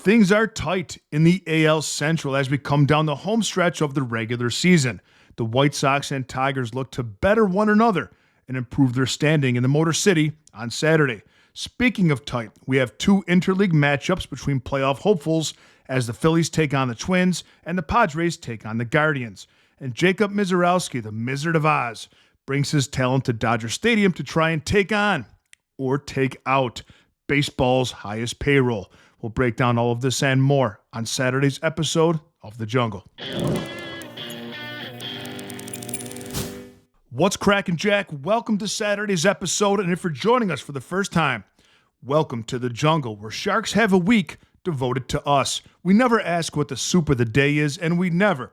Things are tight in the AL Central as we come down the home stretch of the regular season. The White Sox and Tigers look to better one another and improve their standing in the Motor City on Saturday. Speaking of tight, we have two interleague matchups between playoff hopefuls as the Phillies take on the Twins and the Padres take on the Guardians. And Jacob Mizorowski, the Wizard of Oz, brings his talent to Dodger Stadium to try and take on or take out baseball's highest payroll. We'll break down all of this and more on Saturday's episode of The Jungle. What's cracking, Jack? Welcome to Saturday's episode, and if you're joining us for the first time, welcome to The Jungle, where Sharks have a week devoted to us. We never ask what the soup of the day is, and we never,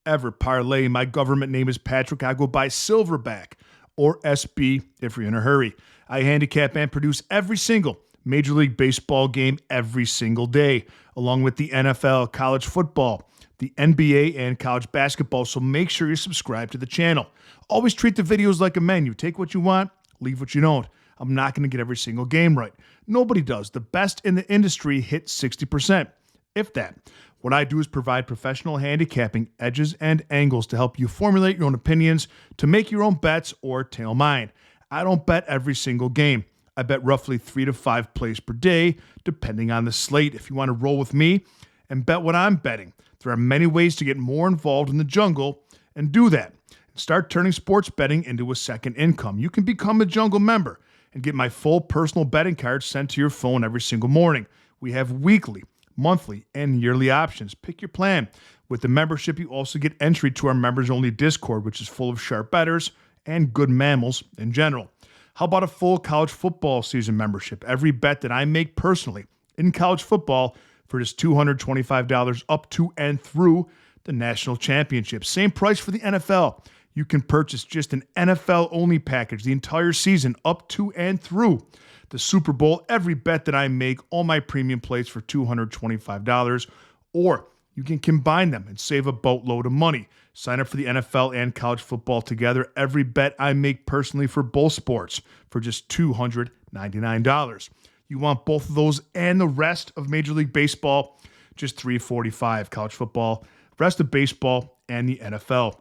ever parlay. My government name is Patrick. I go by Silverback, or SB if you're in a hurry. I handicap and produce every single Major League Baseball game every single day, along with the NFL, college football, the NBA, and college basketball, so make sure you subscribe to the channel. Always treat the videos like a menu. Take what you want, leave what you don't. I'm not going to get every single game right. Nobody does. The best in the industry hit 60%, if that. What I do is provide professional handicapping edges and angles to help you formulate your own opinions, to make your own bets or tail mine. I don't bet every single game. I bet roughly 3 to 5 plays per day, depending on the slate. If you want to roll with me and bet what I'm betting, there are many ways to get more involved in the jungle and do that. Start turning sports betting into a second income. You can become a Jungle member and get my full personal betting card sent to your phone every single morning. We have weekly, monthly, and yearly options. Pick your plan. With the membership, you also get entry to our members-only Discord, which is full of sharp bettors and good mammals in general. How about a full college football season membership? Every bet that I make personally in college football for just $225 up to and through the national championship. Same price for the NFL. You can purchase just an NFL-only package the entire season up to and through the Super Bowl. Every bet that I make, all my premium plays for $225. Or you can combine them and save a boatload of money. Sign up for the NFL and college football together. Every bet I make personally for both sports for just $299. You want both of those and the rest of Major League Baseball, just $345. College football, rest of baseball, and the NFL.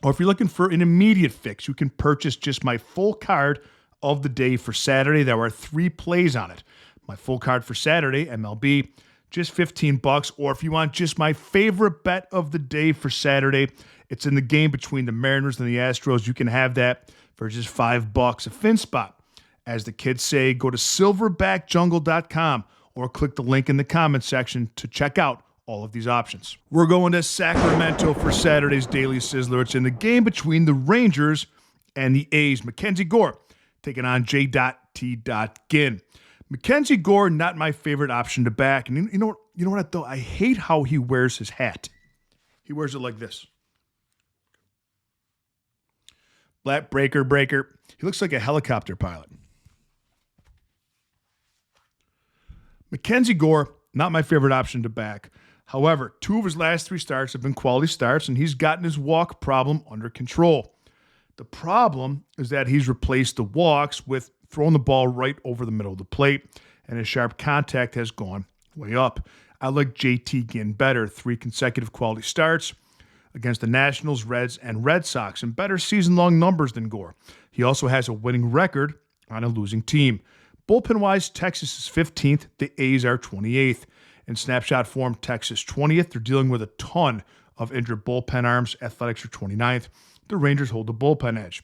Or if you're looking for an immediate fix, you can purchase just my full card of the day for Saturday. There are 3 plays on it. My full card for Saturday, MLB, just $15. Or if you want just my favorite bet of the day for Saturday, it's in the game between the Mariners and the Astros. You can have that for just $5. A fin spot. As the kids say, go to silverbackjungle.com or click the link in the comment section to check out all of these options. We're going to Sacramento for Saturday's Daily Sizzler. It's in the game between the Rangers and the A's. Mackenzie Gore taking on J.T. Ginn. Mackenzie Gore, not my favorite option to back. And you know what though? I hate how he wears his hat. He wears it like this. Black breaker. He looks like a helicopter pilot. Mackenzie Gore, not my favorite option to back. However, 2 of his last 3 starts have been quality starts, and he's gotten his walk problem under control. The problem is that he's replaced the walks with throwing the ball right over the middle of the plate, and his sharp contact has gone way up. I like J.T. Ginn better. 3 consecutive quality starts against the Nationals, Reds, and Red Sox, and better season-long numbers than Gore. He also has a winning record on a losing team. Bullpen-wise, Texas is 15th. The A's are 28th. In snapshot form, Texas 20th. They're dealing with a ton of injured bullpen arms. Athletics are 29th. The Rangers hold the bullpen edge.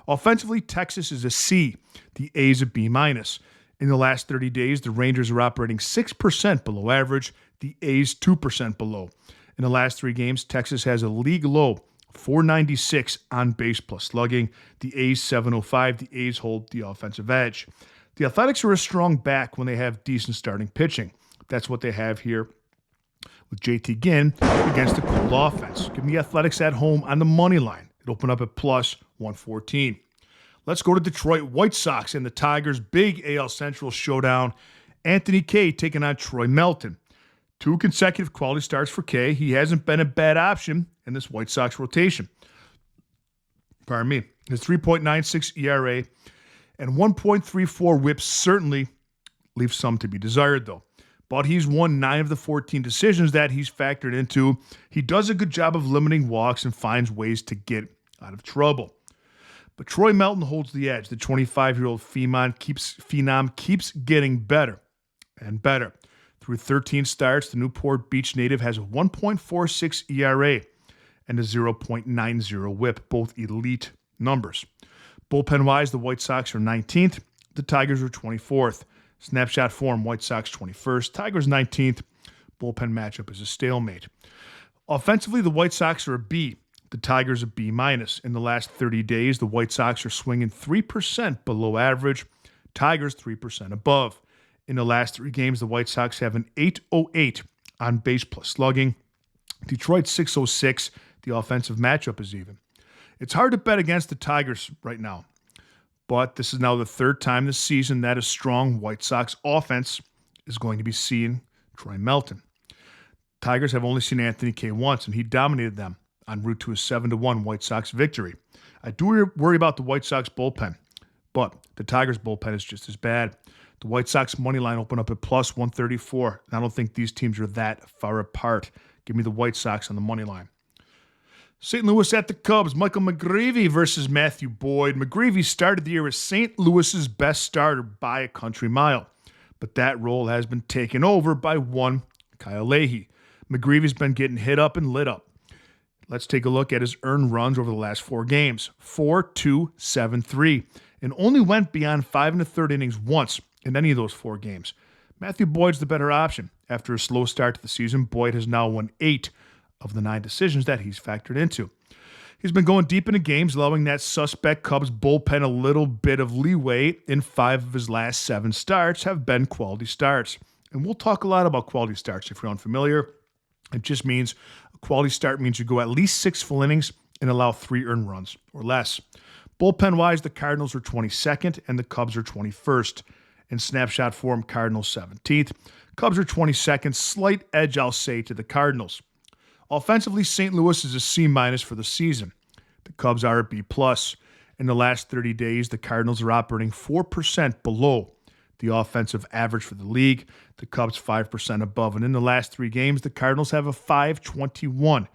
Offensively, Texas is a C. The A's a B-. In the last 30 days, the Rangers are operating 6% below average. The A's 2% below. In the last 3 games, Texas has a league low 496 on base plus slugging. The A's 705. The A's hold the offensive edge. The Athletics are a strong back when they have decent starting pitching. That's what they have here with J.T. Ginn against the cold offense. Give me the Athletics at home on the money line. It opened up at plus 114. Let's go to Detroit White Sox and the Tigers' big AL Central showdown. Anthony Kay taking on Troy Melton. 2 consecutive quality starts for Kay. He hasn't been a bad option in this White Sox rotation. Pardon me. His 3.96 ERA and 1.34 whip certainly leaves some to be desired, though. but he's won 9 of the 14 decisions that he's factored into. He does a good job of limiting walks and finds ways to get out of trouble. But Troy Melton holds the edge. The 25-year-old phenom keeps getting better and better. Through 13 starts, the Newport Beach native has a 1.46 ERA and a 0.90 whip, both elite numbers. Bullpen-wise, the White Sox are 19th. The Tigers are 24th. Snapshot form, White Sox 21st. Tigers 19th. Bullpen matchup is a stalemate. Offensively, the White Sox are a B. The Tigers a B-. In the last 30 days, the White Sox are swinging 3% below average. Tigers 3% above. In the last 3 games, the White Sox have an 8.08 on base plus slugging. Detroit 6.06. The offensive matchup is even. It's hard to bet against the Tigers right now, but this is now the 3rd time this season that a strong White Sox offense is going to be seeing Troy Melton. Tigers have only seen Anthony Kay once, and he dominated them en route to a 7-1 White Sox victory. I do worry about the White Sox bullpen, but the Tigers bullpen is just as bad. The White Sox money line opened up at plus 134, and I don't think these teams are that far apart. Give me the White Sox on the money line. St. Louis at the Cubs. Michael McGreevy versus Matthew Boyd. McGreevy started the year as St. Louis's best starter by a country mile, but that role has been taken over by one Kyle Leahy. McGreevy's been getting hit up and lit up. Let's take a look at his earned runs over the last 4 games. 4-2-7-3, and only went beyond 5 1/3 innings once in any of those 4 games. Matthew Boyd's the better option. After a slow start to the season, Boyd has now won 8 of the 9 decisions that he's factored into. He's been going deep into games, allowing that suspect Cubs bullpen a little bit of leeway. In 5 of his last 7 starts have been quality starts. And we'll talk a lot about quality starts if you're unfamiliar. It just means a quality start means you go at least 6 full innings and allow 3 earned runs or less. Bullpen-wise, the Cardinals are 22nd and the Cubs are 21st. In snapshot form, Cardinals 17th. Cubs are 22nd. Slight edge, I'll say, to the Cardinals. Offensively, St. Louis is a C- for the season. The Cubs are a B+. In the last 30 days, the Cardinals are operating 4% below the offensive average for the league. The Cubs 5% above. And in the last 3 games, the Cardinals have a 5.21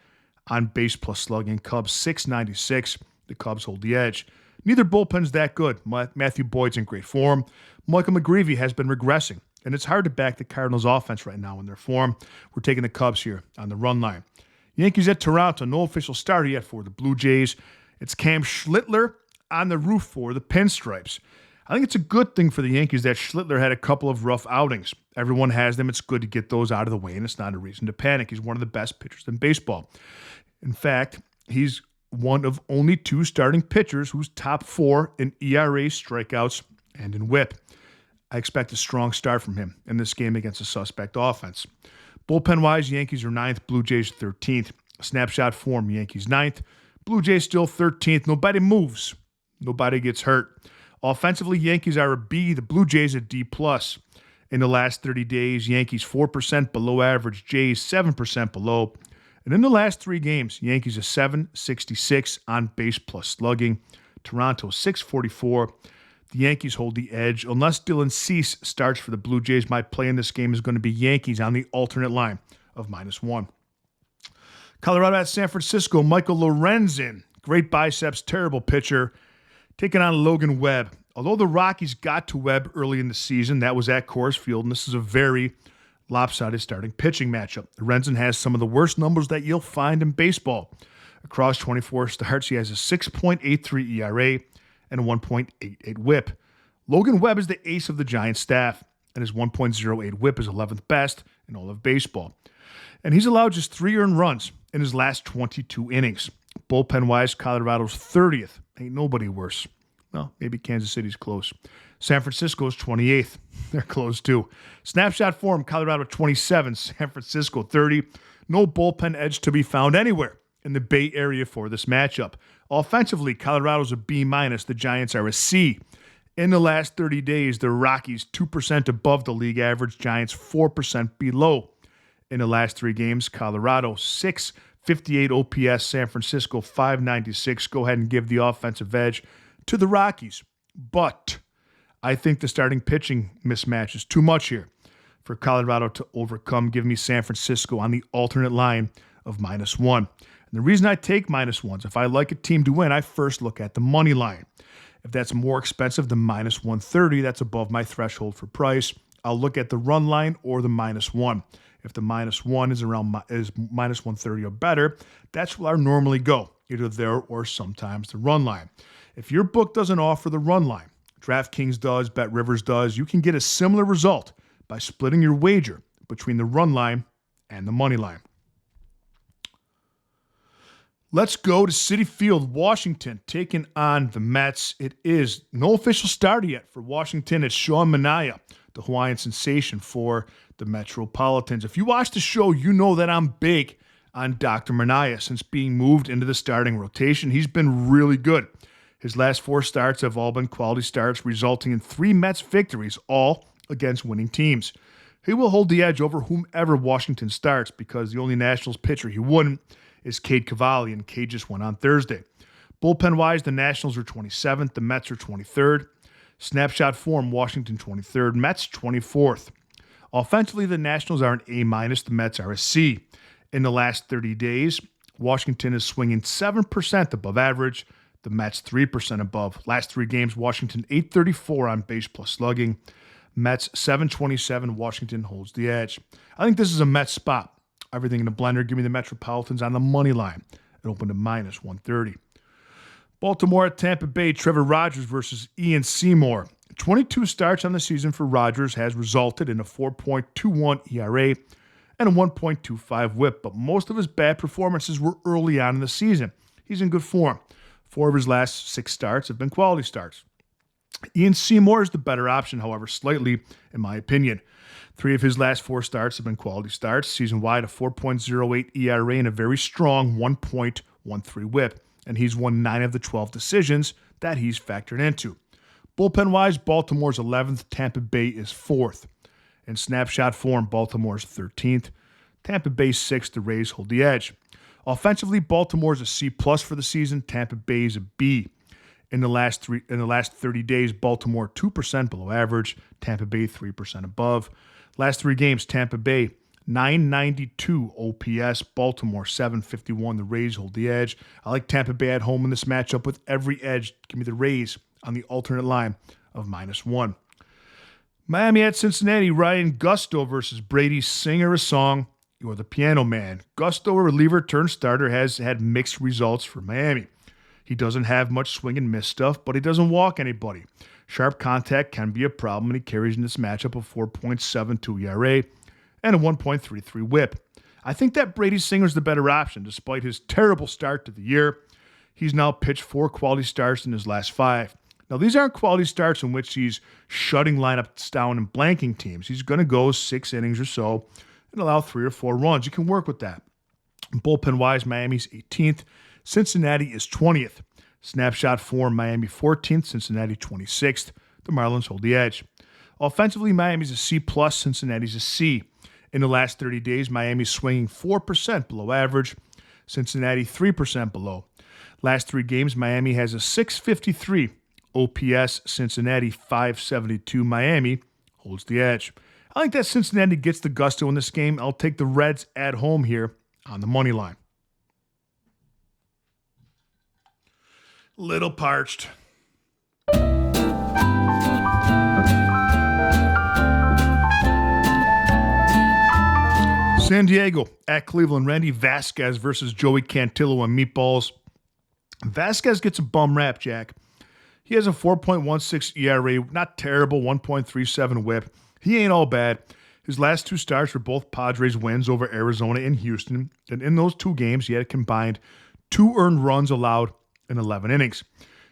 on base plus slugging. Cubs 6.96. The Cubs hold the edge. Neither bullpen's that good. Matthew Boyd's in great form. Michael McGreevy has been regressing, and it's hard to back the Cardinals' offense right now in their form. We're taking the Cubs here on the run line. Yankees at Toronto. No official starter yet for the Blue Jays. It's Cam Schlittler on the roof for the Pinstripes. I think it's a good thing for the Yankees that Schlittler had a couple of rough outings. Everyone has them. It's good to get those out of the way, and it's not a reason to panic. He's one of the best pitchers in baseball. In fact, he's one of only 2 starting pitchers who's top 4 in ERA, strikeouts, and in whip. I expect a strong start from him in this game against a suspect offense. Bullpen-wise, Yankees are 9th, Blue Jays 13th. Snapshot form, Yankees 9th. Blue Jays still 13th. Nobody moves. Nobody gets hurt. Offensively, Yankees are a B, the Blue Jays a D+. In the last 30 days, Yankees 4% below average, Jays 7% below. And in the last 3 games, Yankees a 7.66 on base plus slugging. Toronto 6.44. The Yankees hold the edge. Unless Dylan Cease starts for the Blue Jays, my play in this game is going to be Yankees on the alternate line of -1. Colorado at San Francisco. Michael Lorenzen, great biceps, terrible pitcher, taking on Logan Webb. Although the Rockies got to Webb early in the season, that was at Coors Field, and this is a very lopsided starting pitching matchup. Lorenzen has some of the worst numbers that you'll find in baseball. Across 24 starts, he has a 6.83 ERA and a 1.88 whip. Logan Webb is the ace of the Giants staff, and his 1.08 whip is 11th best in all of baseball. And he's allowed just 3 earned runs in his last 22 innings. Bullpen-wise, Colorado's 30th. Ain't nobody worse. Well, maybe Kansas City's close. San Francisco's 28th. They're close too. Snapshot form, Colorado 27, San Francisco 30. No bullpen edge to be found anywhere in the Bay Area for this matchup. Offensively, Colorado's a B-. The Giants are a C. In the last 30 days, the Rockies 2% above the league average, Giants 4% below. In the last 3 games, Colorado 6.58 OPS, San Francisco 5.96. Go ahead and give the offensive edge to the Rockies. But I think the starting pitching mismatch is too much here. For Colorado to overcome, give me San Francisco on the alternate line of -1. And the reason I take -1s, if I like a team to win, I first look at the money line. If that's more expensive than -130, that's above my threshold for price. I'll look at the run line or the -1. If the -1 is -130 or better, that's where I normally go, either there or sometimes the run line. If your book doesn't offer the run line, DraftKings does, BetRivers does, you can get a similar result by splitting your wager between the run line and the money line. Let's go to Citi Field, Washington, taking on the Mets. It is no official start yet for Washington. It's Sean Manaea, the Hawaiian sensation for the Metropolitans. If you watch the show, you know that I'm big on Dr. Manaea. Since being moved into the starting rotation, he's been really good. His last 4 starts have all been quality starts, resulting in 3 Mets victories, all against winning teams. He will hold the edge over whomever Washington starts because the only Nationals pitcher he wouldn't is Cade Cavalli, and Cade just went on Thursday. Bullpen-wise, the Nationals are 27th, the Mets are 23rd. Snapshot form, Washington 23rd, Mets 24th. Offensively, the Nationals are an A-, the Mets are a C. In the last 30 days, Washington is swinging 7% above average, the Mets 3% above. Last 3 games, Washington 834 on base plus slugging, Mets 727, Washington holds the edge. I think this is a Mets spot. Everything in the blender, give me the Metropolitans on the money line. It opened at -130. Baltimore at Tampa Bay, Trevor Rogers versus Ian Seymour. 22 starts on the season for Rogers has resulted in a 4.21 ERA and a 1.25 whip, but most of his bad performances were early on in the season. He's in good form. 4 of his last 6 starts have been quality starts. Ian Seymour is the better option, however, slightly, in my opinion. 3 of his last 4 starts have been quality starts. Season-wide, a 4.08 ERA and a very strong 1.13 whip. And he's won 9 of the 12 decisions that he's factored into. Bullpen-wise, Baltimore's 11th, Tampa Bay is 4th. In snapshot form, Baltimore's 13th. Tampa Bay's 6th, the Rays hold the edge. Offensively, Baltimore's a C+ for the season, Tampa Bay's a B. In the last 30 days, Baltimore 2% below average, Tampa Bay 3% above. Last 3 games, Tampa Bay 992 OPS, Baltimore 751. The Rays hold the edge. I like Tampa Bay at home in this matchup with every edge. Give me the Rays on the alternate line of -1. Miami at Cincinnati, Ryan Gusto versus Brady Singer, a song. You're the piano man. Gusto, a reliever turned starter, has had mixed results for Miami. He doesn't have much swing and miss stuff, but he doesn't walk anybody. Sharp contact can be a problem, and he carries in this matchup a 4.72 ERA and a 1.33 whip. I think that Brady Singer's the better option, despite his terrible start to the year. He's now pitched 4 quality starts in his last 5. Now, these aren't quality starts in which he's shutting lineups down and blanking teams. He's going to go 6 innings or so and allow 3 or 4 runs. You can work with that. Bullpen-wise, Miami's 18th. Cincinnati is 20th. Snapshot form, Miami 14th, Cincinnati 26th. The Marlins hold the edge. Offensively, Miami's a C+, Cincinnati's a C. In the last 30 days, Miami's swinging 4% below average, Cincinnati 3% below. Last 3 games, Miami has a 653 OPS, Cincinnati 572. Miami holds the edge. I think that Cincinnati gets the gusto in this game. I'll take the Reds at home here on the money line. Little parched. San Diego at Cleveland, Randy Vasquez versus Joey Cantillo on meatballs. Vasquez gets a bum rap, Jack. He has a 4.16 ERA, not terrible, 1.37 whip. He ain't all bad. His last 2 starts were both Padres wins over Arizona and Houston, and in those 2 games, he had a combined 2 earned runs allowed in 11 innings.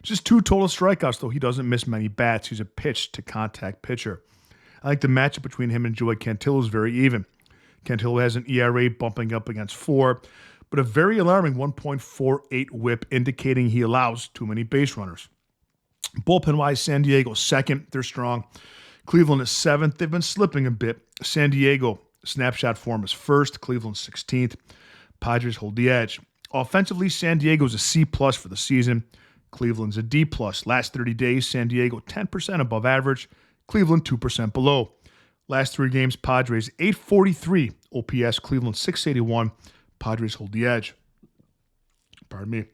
Just 2 total strikeouts, though he doesn't miss many bats. He's a pitch-to-contact pitcher. I think the matchup between him and Joey Cantillo is very even. Cantillo has an ERA bumping up against 4, but a very alarming 1.48 whip, indicating he allows too many base runners. Bullpen-wise, San Diego 2nd. They're strong. Cleveland is 7th. They've been slipping a bit. San Diego, snapshot form is 1st. Cleveland 16th. Padres hold the edge. Offensively, San Diego's a C+ for the season. Cleveland's a D+. Last 30 days, San Diego 10% above average. Cleveland 2% below. Last 3 games, Padres 843 OPS, Cleveland 681. Padres hold the edge. Pardon me.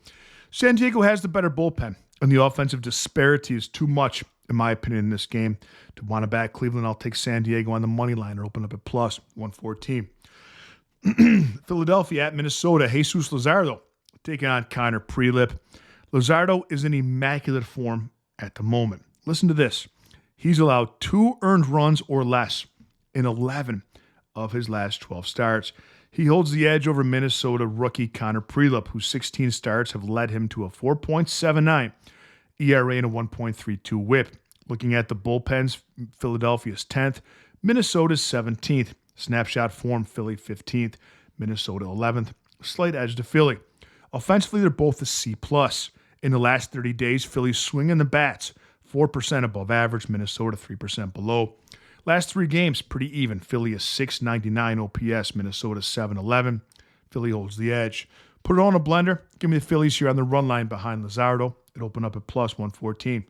San Diego has the better bullpen, and the offensive disparity is too much, in my opinion, in this game. To want to back Cleveland, I'll take San Diego on the money line or open up at plus 114. Philadelphia at Minnesota. Jesus Luzardo taking on Connor Prelip. Luzardo is in immaculate form at the moment. Listen to this. He's allowed 2 earned runs or less in 11 of his last 12 starts. He holds the edge over Minnesota rookie Connor Prelip, whose 16 starts have led him to a 4.79 ERA and a 1.32 whip. Looking at the bullpens, Philadelphia's 10th, Minnesota's 17th. Snapshot form, Philly 15th, Minnesota 11th. Slight edge to Philly. Offensively, they're both a C+. In the last 30 days, Philly's swinging the bats, 4% above average, Minnesota 3% below. Last 3 games, pretty even. Philly is 699 OPS, Minnesota 711. Philly holds the edge. Put it on a blender. Give me the Phillies here on the run line behind Luzardo. It opened up at plus 114.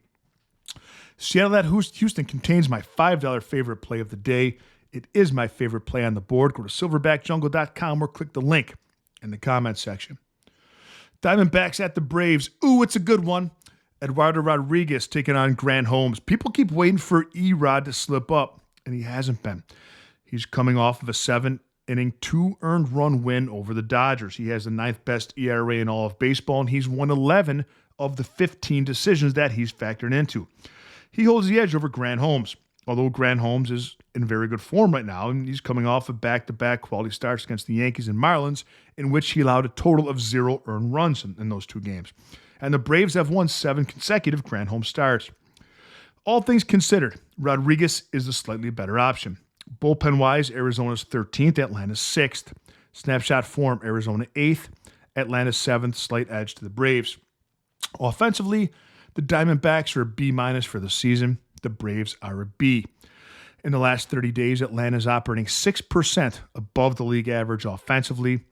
Seattle at Houston contains my $5 favorite play of the day. It is my favorite play on the board. Go to silverbackjungle.com or click the link in the comment section. Diamondbacks at the Braves. Ooh, it's a good one. Eduardo Rodriguez taking on Grant Holmes. People keep waiting for E-Rod to slip up, and he hasn't been. He's coming off of a 7-inning, 2 earned run win over the Dodgers. He has the 9th best ERA in all of baseball, and he's won 11 of the 15 decisions that he's factored into. He holds the edge over Grant Holmes, although Grant Holmes is in very good form right now, and he's coming off of back-to-back quality starts against the Yankees and Marlins, in which he allowed a total of 0 earned runs in those 2 games. And the Braves have won 7 consecutive Grant Holmes starts. All things considered, Rodriguez is the slightly better option. Bullpen-wise, Arizona's 13th, Atlanta's 6th. Snapshot form, Arizona 8th, Atlanta 7th, slight edge to the Braves. Offensively, the Diamondbacks are a B- for the season. The Braves are a B. In the last 30 days, Atlanta is operating 6% above the league average offensively,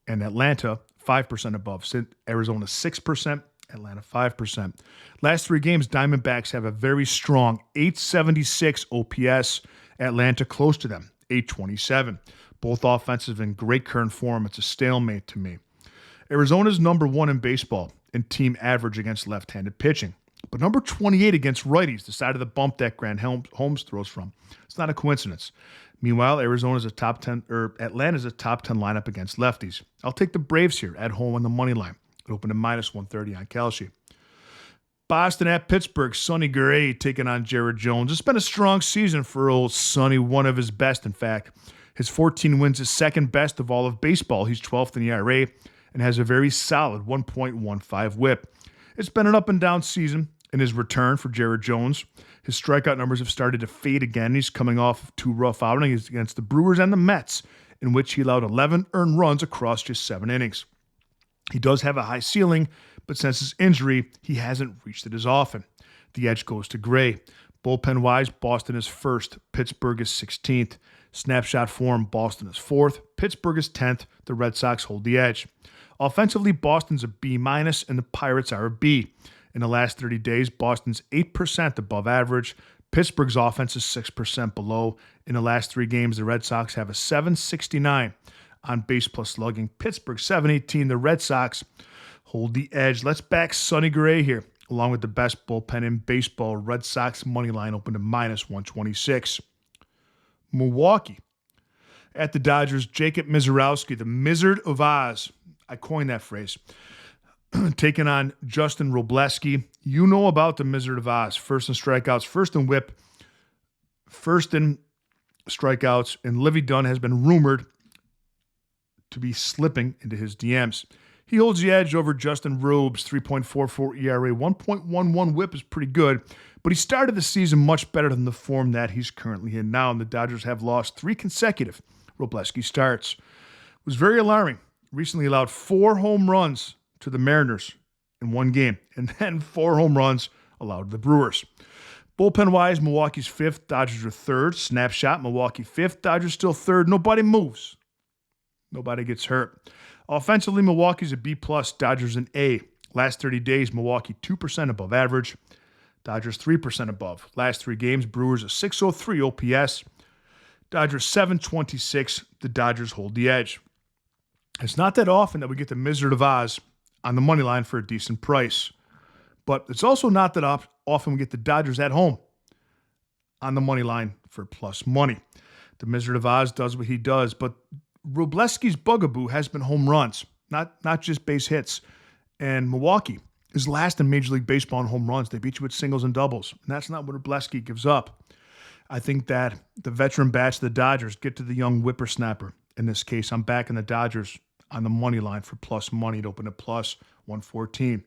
and Atlanta 5% above. Arizona 6%, Atlanta 5%. Last 3 games, Diamondbacks have a very strong 876 OPS. Atlanta close to them, 827. Both offensive in great current form. It's a stalemate to me. Arizona's number 1 in baseball in team average against left-handed pitching, but number 28 against righties, the side of the bump that Grant Holmes throws from. It's not a coincidence. Meanwhile, Atlanta's a top 10 lineup against lefties. I'll take the Braves here at home on the money line. It opened at minus 130 on Kalshi. Boston at Pittsburgh. Sonny Gray taking on Jared Jones. It's been a strong season for old Sonny, one of his best, in fact. His 14 wins is second best of all of baseball. He's 12th in the ERA and has a very solid 1.15 whip. It's been an up-and-down season in his return for Jared Jones. His strikeout numbers have started to fade again. He's coming off of 2 rough outings against the Brewers and the Mets, in which he allowed 11 earned runs across just 7 innings. He does have a high ceiling, but since his injury, he hasn't reached it as often. The edge goes to Gray. Bullpen-wise, Boston is 1st, Pittsburgh is 16th. Snapshot form, Boston is 4th, Pittsburgh is 10th. The Red Sox hold the edge. Offensively, Boston's a B- and the Pirates are a B. In the last 30 days, Boston's 8% above average. Pittsburgh's offense is 6% below. In the last 3 games, the Red Sox have a 769 on base plus slugging. Pittsburgh 718. The Red Sox hold the edge. Let's back Sonny Gray here, along with the best bullpen in baseball. Red Sox money line opened to minus 126. Milwaukee at the Dodgers. Jacob Misiorowski, the Mizzard of Oz. I coined that phrase. Taking on Justin Robleski. You know about the Mizzard of Oz. First in strikeouts, first in whip, first in strikeouts, and Livy Dunn has been rumored to be slipping into his DMs. He holds the edge over Justin Robles, 3.44 ERA, 1.11 whip is pretty good, but he started the season much better than the form that he's currently in now, and the Dodgers have lost 3 consecutive Robleski starts. It was very alarming. Recently allowed 4 home runs to the Mariners in 1 game, and then 4 home runs allowed to the Brewers. Bullpen-wise, Milwaukee's 5th, Dodgers are 3rd. Snapshot, Milwaukee 5th, Dodgers still 3rd. Nobody moves. Nobody gets hurt. Offensively, Milwaukee's a B+, Dodgers an A. Last 30 days, Milwaukee 2% above average, Dodgers 3% above. Last 3 games, Brewers a 603 OPS, Dodgers 726. The Dodgers hold the edge. It's not that often that we get the Wizard of Oz on the money line for a decent price. But it's also not that often we get the Dodgers at home on the money line for plus money. The Wizard of Oz does what he does, but Wrobleski's bugaboo has been home runs, not just base hits. And Milwaukee is last in Major League Baseball in home runs. They beat you with singles and doubles, and that's not what Wrobleski gives up. I think that the veteran bats of the Dodgers get to the young whippersnapper. In this case, I'm backing the Dodgers on the money line for plus money to open at plus 114.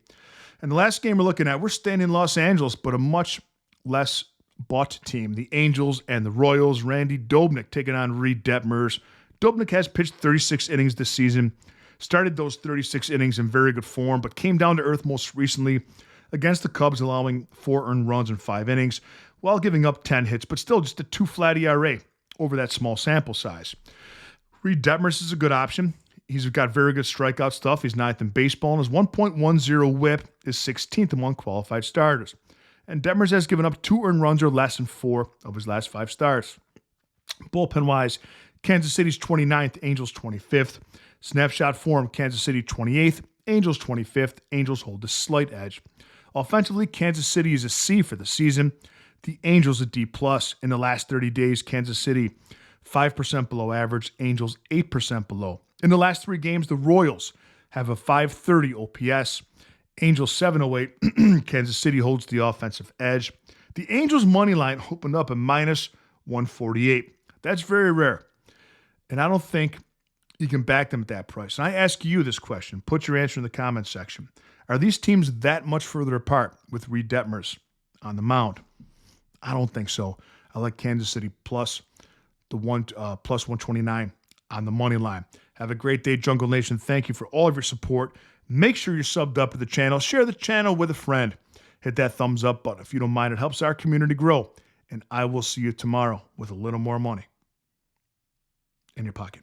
And the last game we're looking at, we're staying in Los Angeles, but a much less bought team. The Angels and the Royals. Randy Dobnak taking on Reed Detmers. Dobnak has pitched 36 innings this season. Started those 36 innings in very good form, but came down to earth most recently against the Cubs, allowing 4 earned runs in 5 innings while giving up 10 hits, but still just a 2-flat ERA over that small sample size. Reed Detmers is a good option. He's got very good strikeout stuff. He's 9th in baseball, and his 1.10 whip is 16th among qualified starters. And Detmers has given up 2 earned runs or less in 4 of his last 5 starts. Bullpen-wise, Kansas City's 29th, Angels 25th. Snapshot form, Kansas City 28th, Angels 25th. Angels hold a slight edge. Offensively, Kansas City is a C for the season. The Angels a D+. In the last 30 days, Kansas City 5% below average, Angels 8% below. In the last 3 games, the Royals have a 530 OPS. Angels 708. Kansas City holds the offensive edge. The Angels' money line opened up at minus 148. That's very rare. And I don't think you can back them at that price. And I ask you this question. Put your answer in the comments section. Are these teams that much further apart with Reed Detmers on the mound? I don't think so. I like Kansas City plus 129 on the money line. Have a great day, Jungle Nation. Thank you for all of your support. Make sure you're subbed up to the channel. Share the channel with a friend. Hit that thumbs up button if you don't mind. It helps our community grow. And I will see you tomorrow with a little more money in your pocket.